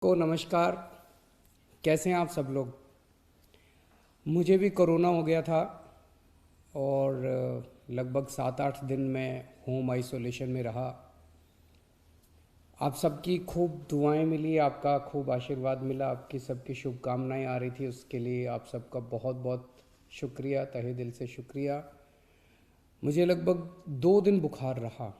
नमस्कार। कैसे हैं आप सब लोग। मुझे भी कोरोना हो गया था और लगभग 7-8 दिन मैं होम आइसोलेशन में रहा। आप सबकी खूब दुआएं मिली, आपका खूब आशीर्वाद मिला, आपकी सबकी शुभकामनाएं आ रही थी, उसके लिए आप सबका बहुत बहुत शुक्रिया, तहे दिल से शुक्रिया। मुझे लगभग 2 दिन बुखार रहा,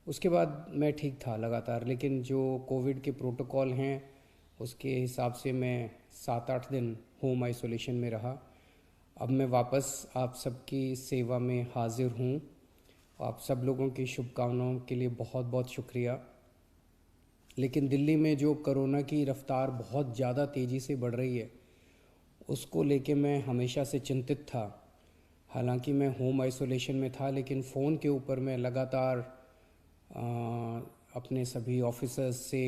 उसके बाद मैं ठीक था लगातार, लेकिन जो कोविड के प्रोटोकॉल हैं उसके हिसाब से मैं 7-8 दिन होम आइसोलेशन में रहा। अब मैं वापस आप सबकी सेवा में हाजिर हूँ। आप सब लोगों की शुभकामनाओं के लिए बहुत बहुत शुक्रिया। लेकिन दिल्ली में जो कोरोना की रफ़्तार बहुत ज़्यादा तेज़ी से बढ़ रही है, उसको लेके मैं हमेशा से चिंतित था। हालांकि मैं होम आइसोलेशन में था, लेकिन फ़ोन के ऊपर मैं लगातार अ, अपने सभी ऑफिसर्स से,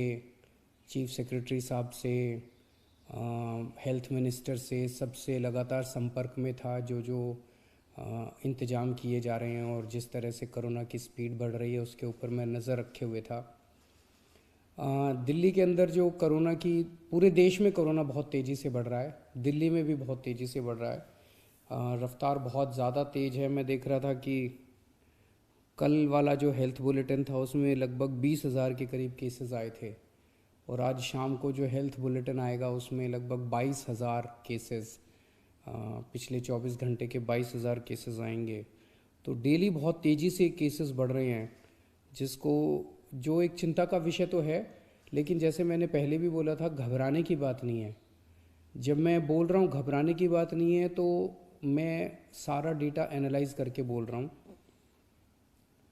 चीफ सेक्रेटरी साहब से, हेल्थ मिनिस्टर से, सबसे लगातार संपर्क में था। जो जो इंतज़ाम किए जा रहे हैं और जिस तरह से कोरोना की स्पीड बढ़ रही है उसके ऊपर मैं नज़र रखे हुए था। दिल्ली के अंदर जो कोरोना की, पूरे देश में कोरोना बहुत तेज़ी से बढ़ रहा है, दिल्ली में भी बहुत तेज़ी से बढ़ रहा है। रफ्तार बहुत ज़्यादा तेज़ है। मैं देख रहा था कि कल वाला जो हेल्थ बुलेटिन था उसमें लगभग 20,000 के करीब केसेस आए थे, और आज शाम को जो हेल्थ बुलेटिन आएगा उसमें लगभग 22,000 केसेस, पिछले 24 घंटे के 22,000 केसेस आएंगे। तो डेली बहुत तेज़ी से केसेस बढ़ रहे हैं, जिसको, जो एक चिंता का विषय तो है, लेकिन जैसे मैंने पहले भी बोला था, घबराने की बात नहीं है। जब मैं बोल रहा हूँ घबराने की बात नहीं है, तो मैं सारा डेटा एनालाइज करके बोल रहा हूँ।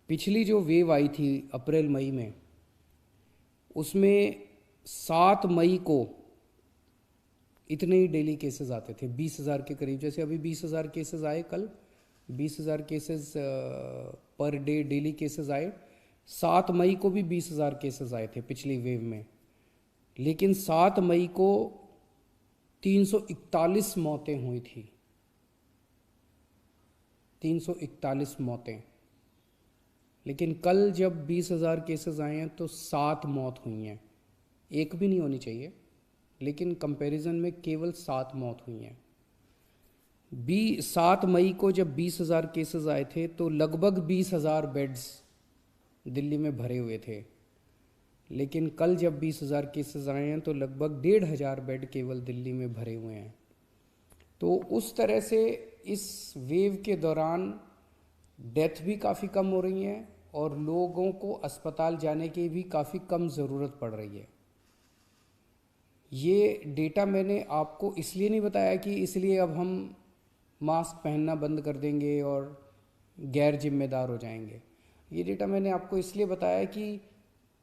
पिछली जो वेव आई थी अप्रैल मई में, उसमें 7 मई को इतने ही डेली केसेस आते थे, 20,000 के करीब। जैसे अभी 20,000 केसेस आए कल, 20,000 cases per day daily cases आए। 7 मई को भी 20,000 केसेस आए थे पिछली वेव में, लेकिन 7 मई को 341 मौतें हुई थी। 341 मौतें। लेकिन कल जब 20,000 केसेस आए हैं तो 7 मौत हुई हैं। एक भी नहीं होनी चाहिए, लेकिन कंपैरिजन में केवल 7 मौत हुई हैं। 7 मई को जब 20,000 केसेस आए थे तो लगभग 20,000 बेड्स दिल्ली में भरे हुए थे, लेकिन कल जब 20,000 केसेस आए हैं तो लगभग 1,500 बेड केवल दिल्ली में भरे हुए हैं। तो उस तरह से इस वेव के दौरान डेथ भी काफ़ी कम हो रही हैं और लोगों को अस्पताल जाने की भी काफ़ी कम ज़रूरत पड़ रही है। ये डेटा मैंने आपको इसलिए नहीं बताया कि इसलिए अब हम मास्क पहनना बंद कर देंगे और गैर जिम्मेदार हो जाएंगे। ये डेटा मैंने आपको इसलिए बताया कि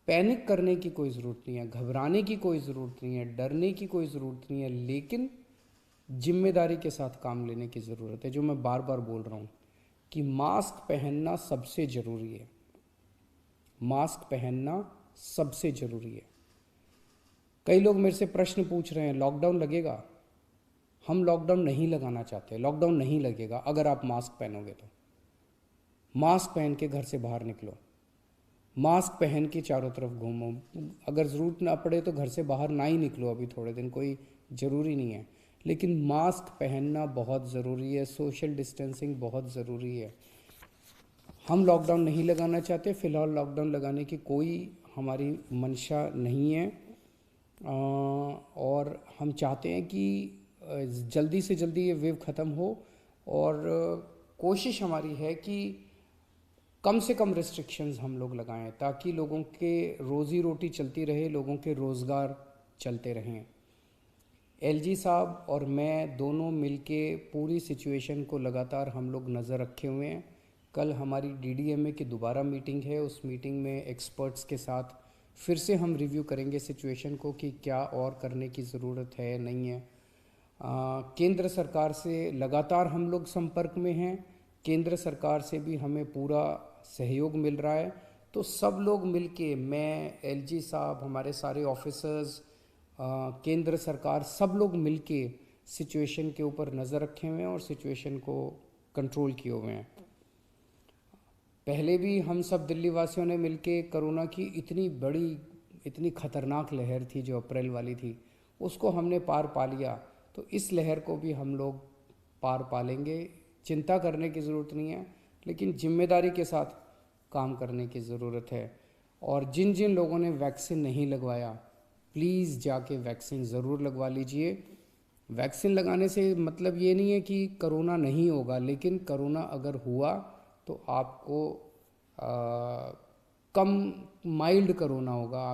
पैनिक करने की कोई ज़रूरत नहीं है, घबराने की कोई ज़रूरत नहीं है, डरने की कोई ज़रूरत नहीं है, लेकिन जिम्मेदारी के साथ काम लेने की ज़रूरत है। जो मैं बार बार बोल रहा हूँ कि मास्क पहनना सबसे ज़रूरी है। मास्क पहनना सबसे ज़रूरी है। कई लोग मेरे से प्रश्न पूछ रहे हैं, लॉकडाउन लगेगा? हम लॉकडाउन नहीं लगाना चाहते। लॉकडाउन नहीं लगेगा अगर आप मास्क पहनोगे तो। मास्क पहन के घर से बाहर निकलो, मास्क पहन के चारों तरफ घूमो। अगर ज़रूरत ना पड़े तो घर से बाहर ना ही निकलो, अभी थोड़े दिन कोई ज़रूरी नहीं है, लेकिन मास्क पहनना बहुत ज़रूरी है। सोशल डिस्टेंसिंग बहुत ज़रूरी है। हम लॉकडाउन नहीं लगाना चाहते, फ़िलहाल लॉकडाउन लगाने की कोई हमारी मंशा नहीं है। और हम चाहते हैं कि जल्दी से जल्दी ये वेव ख़त्म हो, और कोशिश हमारी है कि कम से कम रिस्ट्रिक्शंस हम लोग लगाएं, ताकि लोगों के रोज़ी रोटी चलती रहे, लोगों के रोज़गार चलते रहें। एलजी साहब और मैं दोनों मिलके पूरी सिचुएशन को लगातार हम लोग नज़र रखे हुए हैं। कल हमारी डीडीएमए की दोबारा मीटिंग है, उस मीटिंग में एक्सपर्ट्स के साथ फिर से हम रिव्यू करेंगे सिचुएशन को कि क्या और करने की ज़रूरत है, नहीं है। केंद्र सरकार से लगातार हम लोग संपर्क में हैं, केंद्र सरकार से भी हमें पूरा सहयोग मिल रहा है। तो सब लोग मिलके, मैं, एलजी साहब, हमारे सारे ऑफिसर्स, केंद्र सरकार, सब लोग मिलके सिचुएशन के ऊपर नज़र रखे हुए हैं और सिचुएशन को कंट्रोल किए हुए हैं। पहले भी हम सब दिल्ली वासियों ने मिलके कोरोना की इतनी बड़ी इतनी खतरनाक लहर थी जो अप्रैल वाली थी, उसको हमने पार पा लिया, तो इस लहर को भी हम लोग पार पा लेंगे। चिंता करने की ज़रूरत नहीं है, लेकिन जिम्मेदारी के साथ काम करने की ज़रूरत है। और जिन जिन लोगों ने वैक्सीन नहीं लगवाया, प्लीज़ जाके वैक्सीन ज़रूर लगवा लीजिए। वैक्सीन लगाने से मतलब ये नहीं है कि करोना नहीं होगा, लेकिन करोना अगर हुआ तो आपको कम माइल्ड करोना होगा। आप